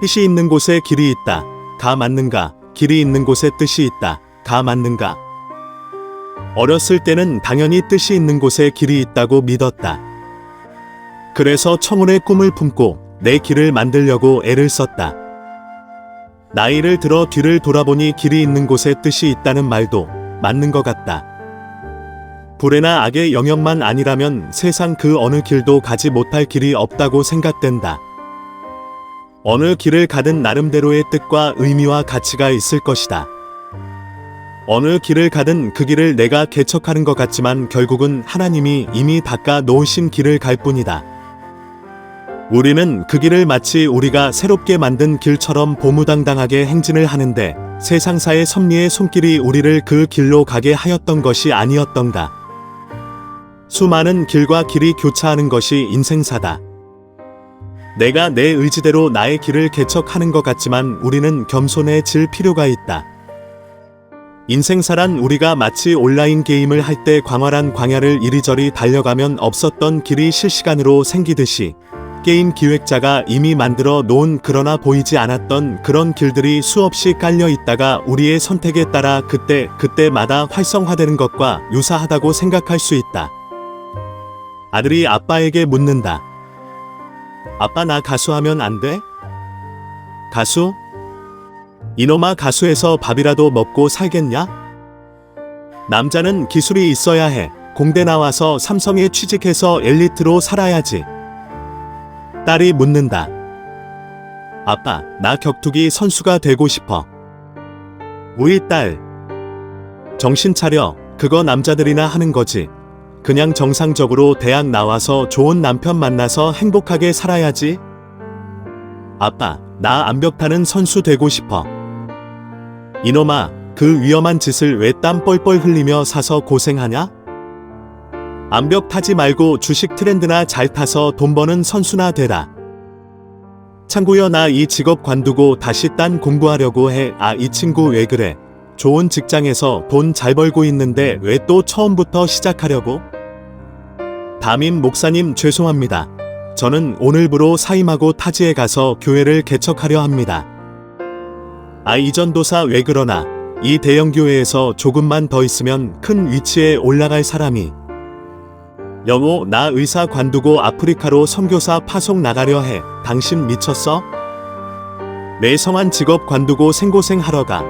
뜻이 있는 곳에 길이 있다. 가 맞는가? 길이 있는 곳에 뜻이 있다. 가 맞는가? 어렸을 때는 당연히 뜻이 있는 곳에 길이 있다고 믿었다. 그래서 청운의 꿈을 품고 내 길을 만들려고 애를 썼다. 나이를 들어 뒤를 돌아보니 길이 있는 곳에 뜻이 있다는 말도 맞는 것 같다. 불의나 악의 영역만 아니라면 세상 그 어느 길도 가지 못할 길이 없다고 생각된다. 어느 길을 가든 나름대로의 뜻과 의미와 가치가 있을 것이다. 어느 길을 가든 그 길을 내가 개척하는 것 같지만 결국은 하나님이 이미 닦아 놓으신 길을 갈 뿐이다. 우리는 그 길을 마치 우리가 새롭게 만든 길처럼 고무당당하게 행진을 하는데 세상사의 섭리의 손길이 우리를 그 길로 가게 하였던 것이 아니었던가. 수많은 길과 길이 교차하는 것이 인생사다. 내가 내 의지대로 나의 길을 개척하는 것 같지만 우리는 겸손해질 필요가 있다. 인생사란 우리가 마치 온라인 게임을 할 때 광활한 광야를 이리저리 달려가면 없었던 길이 실시간으로 생기듯이 게임 기획자가 이미 만들어 놓은 그러나 보이지 않았던 그런 길들이 수없이 깔려 있다가 우리의 선택에 따라 그때마다 활성화되는 것과 유사하다고 생각할 수 있다. 아들이 아빠에게 묻는다. 아빠, 나 가수하면 안 돼? 가수? 이놈아, 가수해서 밥이라도 먹고 살겠냐? 남자는 기술이 있어야 해. 공대 나와서 삼성에 취직해서 엘리트로 살아야지. 딸이 묻는다. 아빠, 나 격투기 선수가 되고 싶어. 우리 딸. 정신 차려. 그거 남자들이나 하는 거지. 그냥 정상적으로 대학 나와서 좋은 남편 만나서 행복하게 살아야지. 아빠, 나 암벽 타는 선수 되고 싶어. 이놈아, 그 위험한 짓을 왜 땀 뻘뻘 흘리며 사서 고생하냐? 암벽 타지 말고 주식 트렌드나 잘 타서 돈 버는 선수나 되라. 참고요, 나 이 직업 관두고 다시 딴 공부하려고 해. 아, 이 친구 왜 그래? 좋은 직장에서 돈 잘 벌고 있는데 왜 또 처음부터 시작하려고? 담임 목사님, 죄송합니다. 저는 오늘부로 사임하고 타지에 가서 교회를 개척하려 합니다. 아, 이 전도사 왜 그러나? 이 대형교회에서 조금만 더 있으면 큰 위치에 올라갈 사람이. 여보, 나 의사 관두고 아프리카로 선교사 파송 나가려 해. 당신 미쳤어? 내 성한 직업 관두고 생고생하러 가.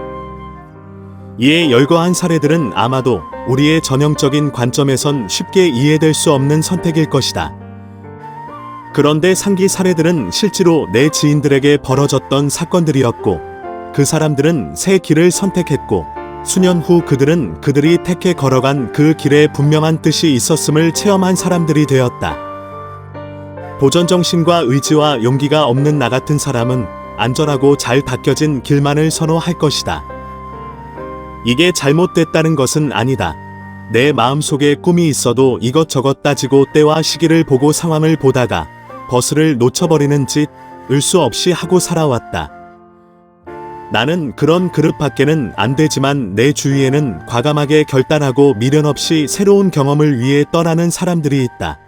이에 열거한 사례들은 아마도 우리의 전형적인 관점에선 쉽게 이해될 수 없는 선택일 것이다. 그런데 상기 사례들은 실제로 내 지인들에게 벌어졌던 사건들이었고, 그 사람들은 새 길을 선택했고 수년 후 그들은 그들이 택해 걸어간 그 길에 분명한 뜻이 있었음을 체험한 사람들이 되었다. 도전정신과 의지와 용기가 없는 나 같은 사람은 안전하고 잘 닦여진 길만을 선호할 것이다. 이게 잘못됐다는 것은 아니다. 내 마음속에 꿈이 있어도 이것저것 따지고 때와 시기를 보고 상황을 보다가 버스를 놓쳐버리는 짓을 수 없이 하고 살아왔다. 나는 그런 그릇밖에는 안 되지만 내 주위에는 과감하게 결단하고 미련 없이 새로운 경험을 위해 떠나는 사람들이 있다.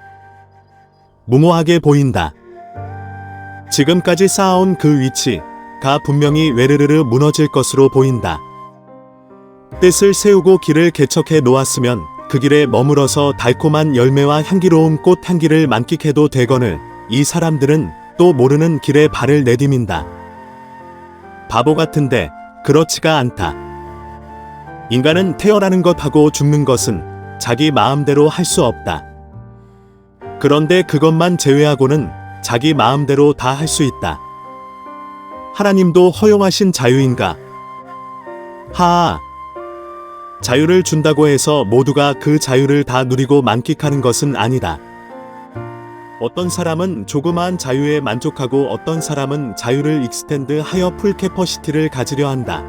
무모하게 보인다. 지금까지 쌓아온 그 위치가 분명히 외르르 무너질 것으로 보인다. 뜻을 세우고 길을 개척해 놓았으면 그 길에 머물어서 달콤한 열매와 향기로운 꽃 향기를 만끽해도 되거늘 이 사람들은 또 모르는 길에 발을 내디민다. 바보 같은데 그렇지가 않다. 인간은 태어나는 것하고 죽는 것은 자기 마음대로 할 수 없다. 그런데 그것만 제외하고는 자기 마음대로 다 할 수 있다. 하나님도 허용하신 자유인가? 하하. 자유를 준다고 해서 모두가 그 자유를 다 누리고 만끽하는 것은 아니다. 어떤 사람은 조그마한 자유에 만족하고 어떤 사람은 자유를 익스텐드 하여 풀 캐퍼시티를 가지려 한다.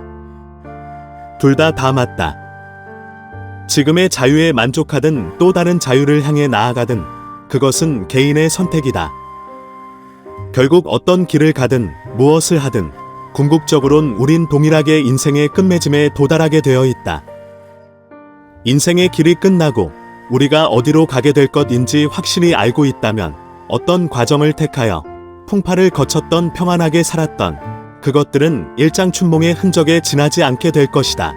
둘 다 맞다. 지금의 자유에 만족하든 또 다른 자유를 향해 나아가든 그것은 개인의 선택이다. 결국 어떤 길을 가든 무엇을 하든 궁극적으론 우린 동일하게 인생의 끝맺음에 도달하게 되어 있다. 인생의 길이 끝나고 우리가 어디로 가게 될 것인지 확실히 알고 있다면 어떤 과정을 택하여 풍파를 거쳤던 평안하게 살았던 그것들은 일장춘몽의 흔적에 지나지 않게 될 것이다.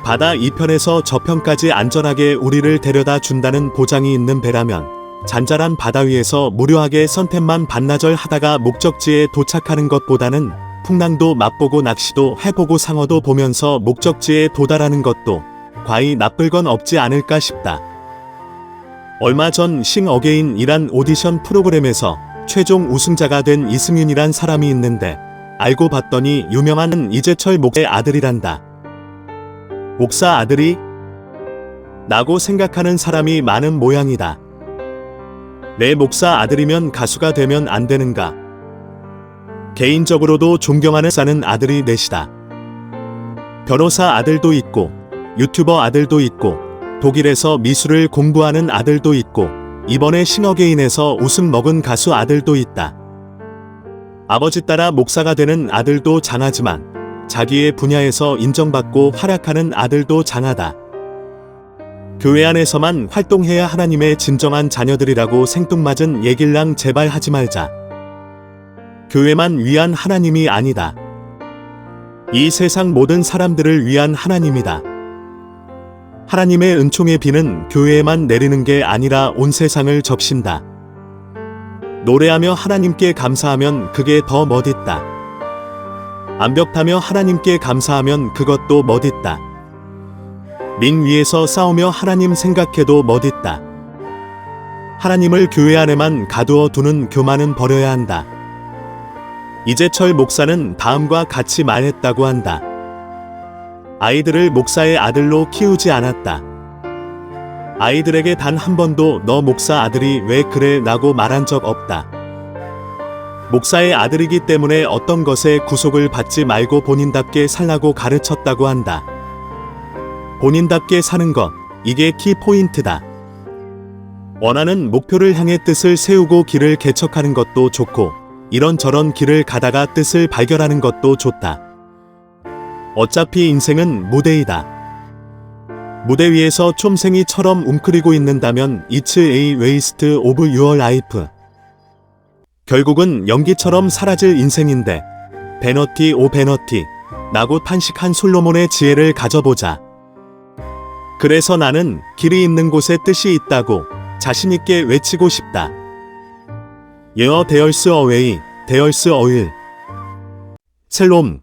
바다 이편에서 저편까지 안전하게 우리를 데려다 준다는 보장이 있는 배라면 잔잔한 바다 위에서 무료하게 선택만 반나절 하다가 목적지에 도착하는 것보다는 풍랑도 맛보고 낚시도 해보고 상어도 보면서 목적지에 도달하는 것도 과히 나쁠 건 없지 않을까 싶다. 얼마 전 싱 어게인이란 오디션 프로그램에서 최종 우승자가 된 이승윤이란 사람이 있는데 알고 봤더니 유명한 이재철 목사의 아들이란다. 목사 아들이? 라고 생각하는 사람이 많은 모양이다. 내 목사 아들이면 가수가 되면 안 되는가? 개인적으로도 존경하는 사는 아들이 넷이다. 변호사 아들도 있고 유튜버 아들도 있고 독일에서 미술을 공부하는 아들도 있고 이번에 싱어게인에서 우승 먹은 가수 아들도 있다. 아버지 따라 목사가 되는 아들도 장하지만 자기의 분야에서 인정받고 활약하는 아들도 장하다. 교회 안에서만 활동해야 하나님의 진정한 자녀들이라고 생뚱맞은 얘길랑 제발 하지 말자. 교회만 위한 하나님이 아니다. 이 세상 모든 사람들을 위한 하나님이다. 하나님의 은총의 비는 교회에만 내리는 게 아니라 온 세상을 접신다. 노래하며 하나님께 감사하면 그게 더 멋있다. 암벽타며 하나님께 감사하면 그것도 멋있다. 민 위에서 싸우며 하나님 생각해도 멋있다. 하나님을 교회 안에만 가두어 두는 교만은 버려야 한다. 이재철 목사는 다음과 같이 말했다고 한다. 아이들을 목사의 아들로 키우지 않았다. 아이들에게 단 한 번도 너 목사 아들이 왜 그래 라고 말한 적 없다. 목사의 아들이기 때문에 어떤 것에 구속을 받지 말고 본인답게 살라고 가르쳤다고 한다. 본인답게 사는 것, 이게 키포인트다. 원하는 목표를 향해 뜻을 세우고 길을 개척하는 것도 좋고 이런저런 길을 가다가 뜻을 발견하는 것도 좋다. 어차피 인생은 무대이다. 무대 위에서 쫌생이처럼 웅크리고 있는다면 It's a waste of your life. 결국은 연기처럼 사라질 인생인데 베너티 오 베너티 라고 탄식한 솔로몬의 지혜를 가져보자. 그래서 나는 길이 있는 곳에 뜻이 있다고 자신있게 외치고 싶다. There's a way, there's a will. 셀롬